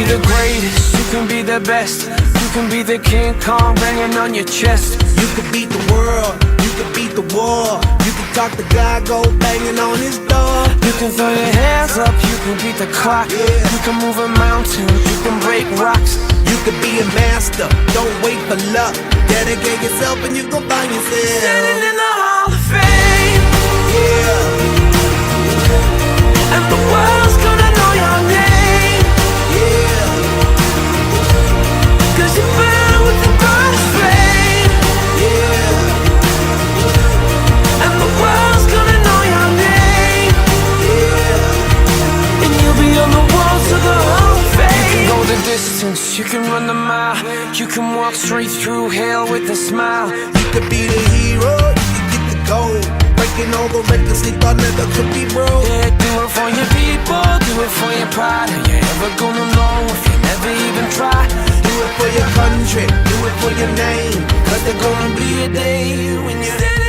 the greatest, you can be the best. You can be the King Kong banging on your chest. You could beat the world, you could beat the war. You can talk to God, go banging on his door. You can throw your hands up, you can beat the clock. You can move a mountain, you can break rocks. You could be a master, don't wait for luck. Dedicate yourself and you gon' find yourself Standing in the Hall of Fame. Yeah, And the world's gonna know your name. yeah, 'Cause you burn with the brightest flame. yeah, And the world's gonna know your name. yeah. And you'll be on the walls of the Hall of Fame. You can go the distance, you can run the mile. You can walk straight through hell with a smile. You could be the hero, you can get the gold. Breaking all the records they thought never could be broke. Yeah, do it for your people, do it for your pride. Are you ever gonna know if you never even try? Do it for your country, do it for your name. Cause there's gonna be a day when you're